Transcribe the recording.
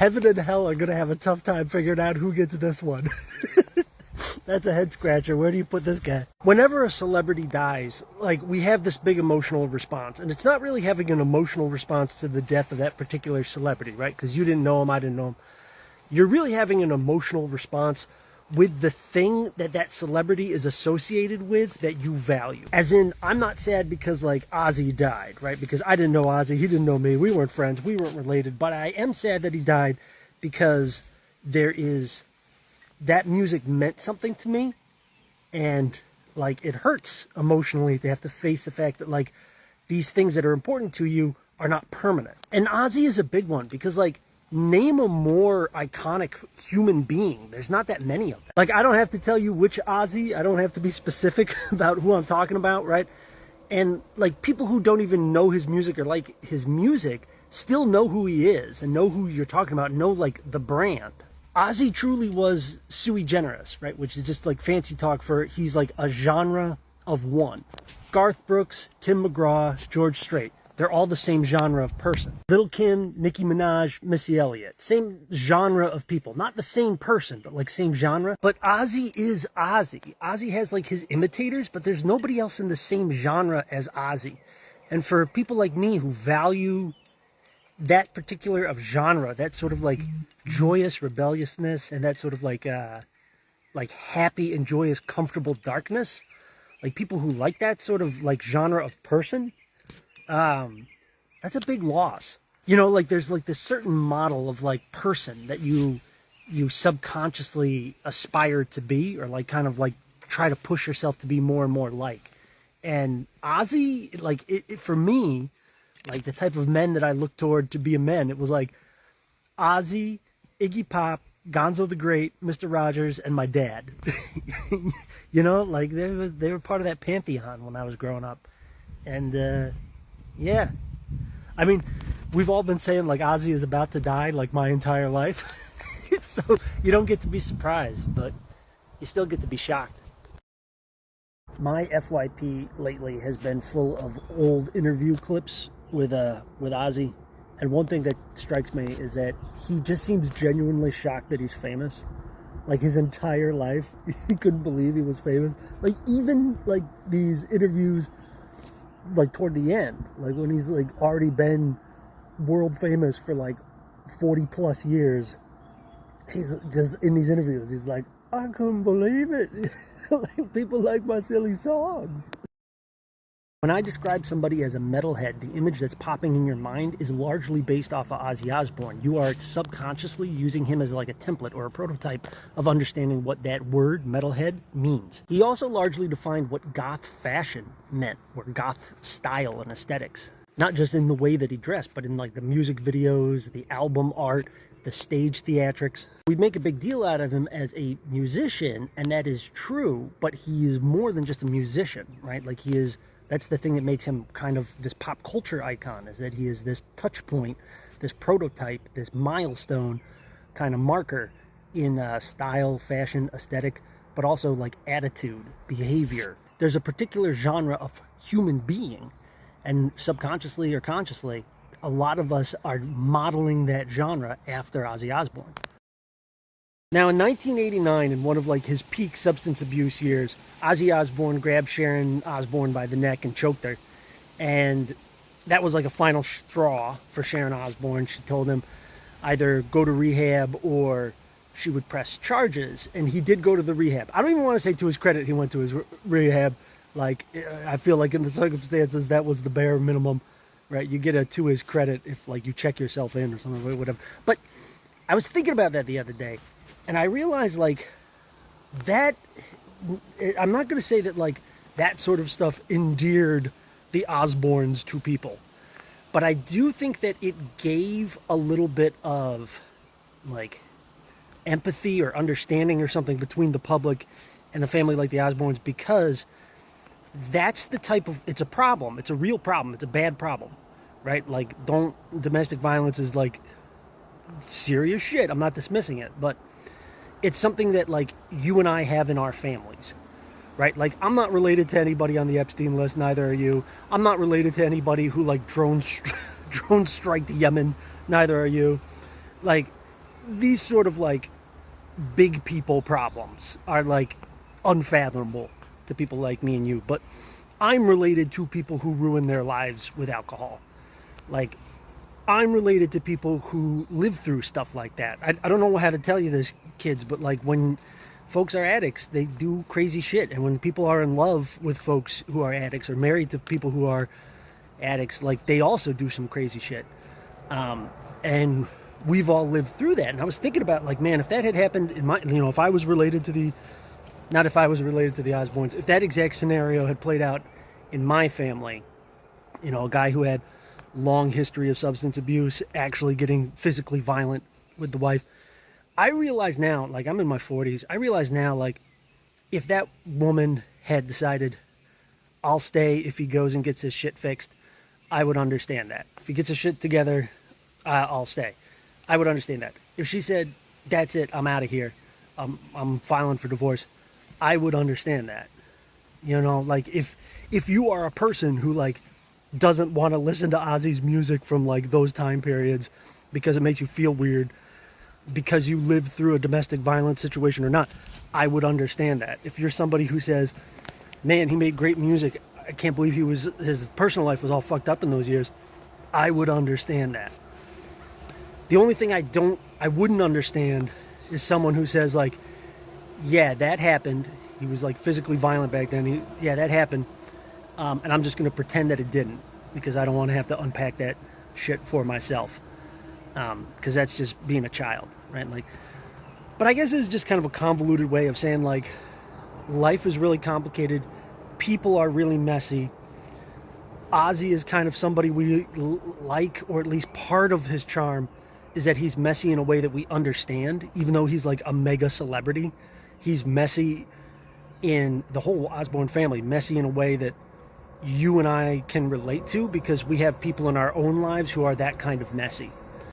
Heaven and hell are going to have a tough time figuring out who gets this one. That's a head scratcher. Where do you put this guy? Whenever a celebrity dies, like, we have this big emotional response. And it's not really having an emotional response to the death of that particular celebrity, right? Because you didn't know him, I didn't know him. You're really having an emotional response with the thing that that celebrity is associated with that you value. As in, I'm not sad because, like, Ozzy died, right? Because I didn't know Ozzy, he didn't know me, we weren't friends, we weren't related. But I am sad that he died because that music meant something to me. And, like, it hurts emotionally to have to face the fact that, like, these things that are important to you are not permanent. And Ozzy is a big one because, like, name a more iconic human being. There's not that many of them. Like, I don't have to tell you which Ozzy. I don't have to be specific about who I'm talking about, right? And, like, people who don't even know his music or like his music still know who he is and know who you're talking about, know, like, the brand. Ozzy truly was sui generis, right? Which is just, like, fancy talk for he's, like, a genre of one. Garth Brooks, Tim McGraw, George Strait. They're all the same genre of person. Lil' Kim, Nicki Minaj, Missy Elliott. Same genre of people. Not the same person, but like same genre. But Ozzy is Ozzy. Ozzy has like his imitators, but there's nobody else in the same genre as Ozzy. And for people like me who value that particular of genre, that sort of like joyous rebelliousness and that sort of like happy and joyous, comfortable darkness, like people who like that sort of like genre of person, that's a big loss. You know, like there's like this certain model of like person that you subconsciously aspire to be, or like kind of like try to push yourself to be more and more like. And Ozzy, like it for me, like the type of men that I look toward to be a man, it was like Ozzy, Iggy Pop, Gonzo the Great, Mr. Rogers, and my dad. You know, like they were part of that pantheon when I was growing up. And yeah, I mean, we've all been saying like Ozzy is about to die like my entire life. So you don't get to be surprised, but you still get to be shocked. My FYP lately has been full of old interview clips with Ozzy. And one thing that strikes me is that he just seems genuinely shocked that he's famous. Like his entire life, he couldn't believe he was famous. Like even like these interviews, like toward the end, like when he's like already been world famous for like 40 plus years, he's just in these interviews, he's like, I couldn't believe it. Like, people like my silly songs. When I describe somebody as a metalhead, the image that's popping in your mind is largely based off of Ozzy Osbourne. You are subconsciously using him as like a template or a prototype of understanding what that word, metalhead, means. He also largely defined what goth fashion meant, or goth style and aesthetics. Not just in the way that he dressed, but in like the music videos, the album art, the stage theatrics. We make a big deal out of him as a musician, and that is true, but he is more than just a musician, right? Like he is... That's the thing that makes him kind of this pop culture icon, is that he is this touch point, this prototype, this milestone kind of marker in style, fashion, aesthetic, but also like attitude, behavior. There's a particular genre of human being, and subconsciously or consciously, a lot of us are modeling that genre after Ozzy Osbourne. Now, in 1989, in one of like his peak substance abuse years, Ozzy Osbourne grabbed Sharon Osbourne by the neck and choked her. And that was like a final straw for Sharon Osbourne. She told him either go to rehab or she would press charges. And he did go to the rehab. I don't even want to say to his credit he went to his rehab. Like, I feel like in the circumstances, that was the bare minimum, right? You get a to his credit if like you check yourself in or something, whatever. But I was thinking about that the other day. And I realized, like, that, I'm not going to say that, like, that sort of stuff endeared the Osbournes to people. But I do think that it gave a little bit of, like, empathy or understanding or something between the public and a family like the Osbournes, because that's the type of, it's a problem. It's a real problem. It's a bad problem, right? Like, domestic violence is, like, serious shit. I'm not dismissing it, but it's something that like you and I have in our families, right? Like I'm not related to anybody on the Epstein list, neither are you. I'm not related to anybody who like drone striked Yemen, neither are you. Like these sort of like big people problems are like unfathomable to people like me and you, but I'm related to people who ruin their lives with alcohol. Like, I'm related to people who live through stuff like that. I don't know how to tell you this, kids, but like when folks are addicts, they do crazy shit. And when people are in love with folks who are addicts or married to people who are addicts, like they also do some crazy shit. And we've all lived through that. And I was thinking about like, man, if that had happened in my, if I was related to the, not if I was related to the Osbournes, if that exact scenario had played out in my family, a guy who had long history of substance abuse, actually getting physically violent with the wife. I realize now, like I'm in my 40s, I realize now, like if that woman had decided, I'll stay if he goes and gets his shit fixed, I would understand that. If he gets his shit together, I'll stay. I would understand that. If she said, that's it, I'm out of here, I'm filing for divorce, I would understand that. Like if you are a person who like doesn't want to listen to Ozzy's music from like those time periods because it makes you feel weird, because you lived through a domestic violence situation or not, I would understand that. If you're somebody who says, man, he made great music, I can't believe his personal life was all fucked up in those years, I would understand that. The only thing I wouldn't understand is someone who says like, yeah, that happened. He was like physically violent back then. Yeah, that happened. And I'm just going to pretend that it didn't because I don't want to have to unpack that shit for myself. Because that's just being a child, right? Like, but I guess it's just kind of a convoluted way of saying like, life is really complicated. People are really messy. Ozzy is kind of somebody we like, or at least part of his charm is that he's messy in a way that we understand, even though he's like a mega celebrity. He's messy in the whole Osbourne family, messy in a way that you and I can relate to because we have people in our own lives who are that kind of messy.